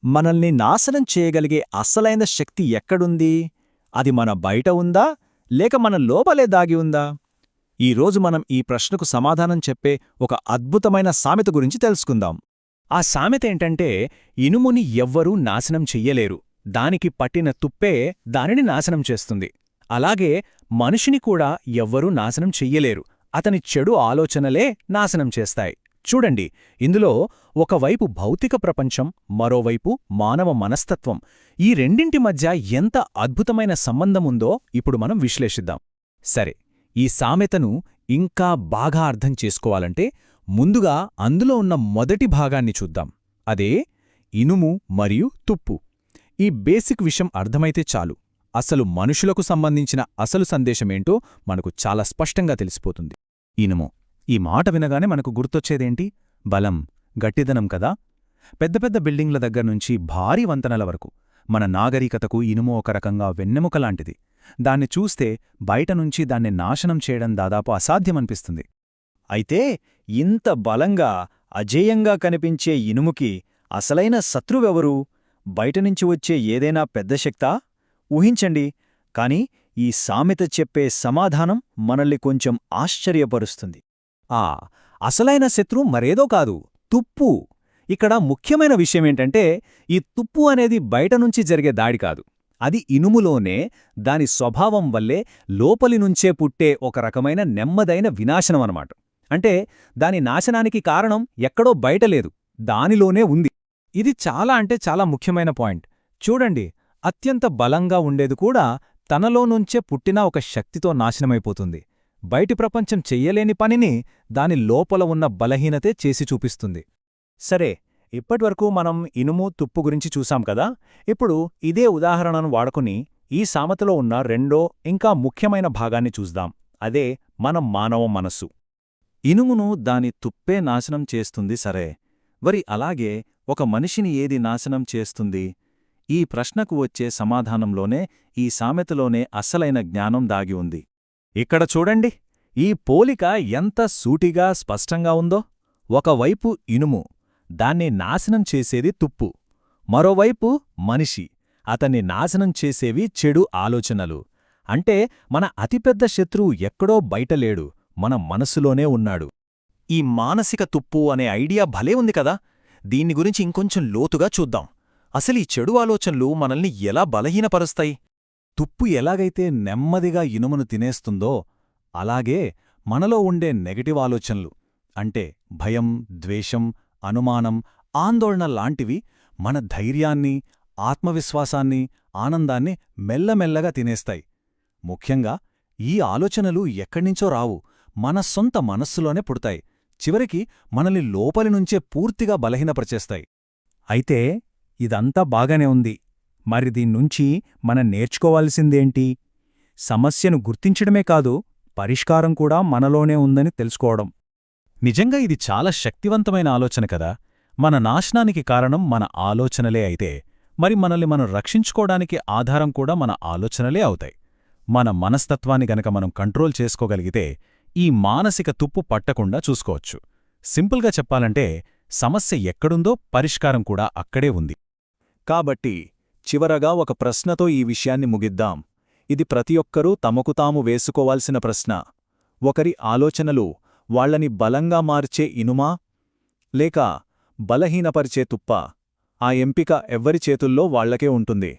మనల్ని నాశనం చేయగలిగే అసలైన శక్తి ఎక్కడుంది? అది మన బయట ఉందా, లేక మన లోపలే దాగి ఉందా? ఈరోజు మనం ఈ ప్రశ్నకు సమాధానం చెప్పే ఒక అద్భుతమైన సామెత గురించి తెలుసుకుందాం. ఆ సామెతేంటంటే, ఇనుముని ఎవ్వరూ నాశనం చెయ్యలేరు, దానికి పట్టిన తుప్పే దానిని నాశనం చేస్తుంది. అలాగే మనిషిని కూడా ఎవ్వరూ నాశనం చెయ్యలేరు, అతని చెడు ఆలోచనలే నాశనం చేస్తాయి. చూడండి, ఇందులో ఒకవైపు భౌతిక ప్రపంచం, మరోవైపు మానవ మనస్తత్వం, ఈ రెండింటి మధ్య ఎంత అద్భుతమైన సంబంధముందో ఇప్పుడు మనం విశ్లేషిద్దాం. సరే, ఈ సామెతను ఇంకా బాగా అర్థం చేసుకోవాలంటే ముందుగా అందులో ఉన్న మొదటి భాగాన్ని చూద్దాం. అదే ఇనుము మరియు తుప్పు. ఈ బేసిక్ విషయం అర్థమైతే చాలు, అసలు మనుషులకు సంబంధించిన అసలు సందేశమేంటో మనకు చాలా స్పష్టంగా తెలిసిపోతుంది. ఇనుము, ఈ మాట వినగానే మనకు గుర్తొచ్చేదేంటి? బలం, గట్టిదనం కదా. పెద్ద పెద్ద బిల్డింగ్ల దగ్గర్నుంచి భారీ వంతెనల వరకు మన నాగరికతకు ఇనుము ఒక రకంగా వెన్నెముకలాంటిది. దాన్ని చూస్తే బయటనుంచి దాన్ని నాశనం చేయడం దాదాపు అసాధ్యమనిపిస్తుంది. అయితే ఇంత బలంగా, అజేయంగా కనిపించే ఇనుముకి అసలైన శత్రువెవరు? బయటనుంచి వచ్చే ఏదైనా పెద్ద శక్తా? ఊహించండి. కాని ఈ సామెత చెప్పే సమాధానం మనల్ని కొంచెం ఆశ్చర్యపరుస్తుంది. అసలైన శత్రు మరేదో కాదు, తుప్పు. ఇక్కడ ముఖ్యమైన విషయమేంటంటే, ఈ తుప్పు అనేది బయటనుంచి జరిగే దాడి కాదు. అది ఇనుములోనే, దాని స్వభావం వల్లే లోపలినుంచే పుట్టే ఒక రకమైన నెమ్మదైన వినాశనమన్నమాట. అంటే దాని నాశనానికి కారణం ఎక్కడో బయటలేదు, దానిలోనే ఉంది. ఇది చాలా ముఖ్యమైన పాయింట్. చూడండి, అత్యంత బలంగా ఉండేది కూడా తనలోనుంచే పుట్టిన ఒక శక్తితో నాశనమైపోతుంది. బయటి ప్రపంచం చెయ్యలేని పనిని దాని లోపల ఉన్న బలహీనతే చేసి చూపిస్తుంది. సరే, ఇప్పటివరకు మనం ఇనుము, తుప్పు గురించి చూసాం కదా. ఇప్పుడు ఇదే ఉదాహరణను వాడుకుని ఈ సామెతలో ఉన్న రెండో ఇంకా ముఖ్యమైన భాగాన్ని చూద్దాం. అదే మన మానవ మనస్సు. ఇనుమును దాని తుప్పే నాశనం చేస్తుంది సరే, మరి అలాగే ఒక మనిషిని ఏది నాశనం చేస్తుంది? ఈ ప్రశ్నకు వచ్చే సమాధానంలోనే, ఈ సామెతలోనే అస్సలైన జ్ఞానం దాగి ఉంది. ఇక్కడ చూడండి, ఈ పోలిక ఎంత సూటిగా స్పష్టంగా ఉందో. ఒకవైపు ఇనుము, దాన్ని నాశనం చేసేది తుప్పు. మరోవైపు మనిషి, అతన్ని నాశనం చేసేవి చెడు ఆలోచనలు. అంటే మన అతిపెద్ద శత్రువు ఎక్కడో బయటలేడు, మన మనసులోనే ఉన్నాడు. ఈ మానసిక తుప్పు అనే ఐడియా భలే ఉంది కదా. దీన్ని గురించి ఇంకొంచెం లోతుగా చూద్దాం. అసలీ చెడు ఆలోచనలు మనల్ని ఎలా బలహీనపరుస్తాయి? తుప్పు ఎలాగైతే నెమ్మదిగా ఇనుమును తినేస్తుందో, అలాగే మనలో ఉండే నెగటివ్ ఆలోచనలు, అంటే భయం, ద్వేషం, అనుమానం, ఆందోళన లాంటివి మన ధైర్యాన్ని, ఆత్మవిశ్వాసాన్ని, ఆనందాన్ని మెల్లమెల్లగా తినేస్తాయి. ముఖ్యంగా ఈ ఆలోచనలు ఎక్కడ్నించో రావు, మన సొంత మనస్సులోనే పుడతాయి. చివరికి మనల్ని లోపలినుంచే పూర్తిగా బలహీనపరిచేస్తాయి. అయితే ఇదంతా బాగానే ఉంది. మరి దీన్నుంచి మనం నేర్చుకోవాల్సిందేంటి? సమస్యను గుర్తించడమే కాదు, పరిష్కారం కూడా మనలోనే ఉందని తెలుసుకోవడం. నిజంగా ఇది చాలా శక్తివంతమైన ఆలోచన కదా. మన నాశనానికి కారణం మన ఆలోచనలే అయితే, మరి మనల్ని మనం రక్షించుకోవడానికి ఆధారం కూడా మన ఆలోచనలే అవుతాయి. మన మనస్తత్వాన్ని గనక మనం కంట్రోల్ చేసుకోగలిగితే ఈ మానసిక తుప్పు పట్టకుండా చూసుకోవచ్చు. సింపుల్గా చెప్పాలంటే, సమస్య ఎక్కడుందో పరిష్కారం కూడా అక్కడే ఉంది. కాబట్టి చివరగా ఒక ప్రశ్నతో ఈ విషయాన్ని ముగిద్దాం. ఇది ప్రతి ఒక్కరూ తమకు తాము వేసుకోవాల్సిన ప్రశ్న. ఒకరి ఆలోచనలు వాళ్లని బలంగా మార్చే ఇనుమా, లేక బలహీనపరిచే తుప్పా? ఆ ఎంపిక ఎవ్వరి చేతుల్లో వాళ్లకే ఉంటుంది.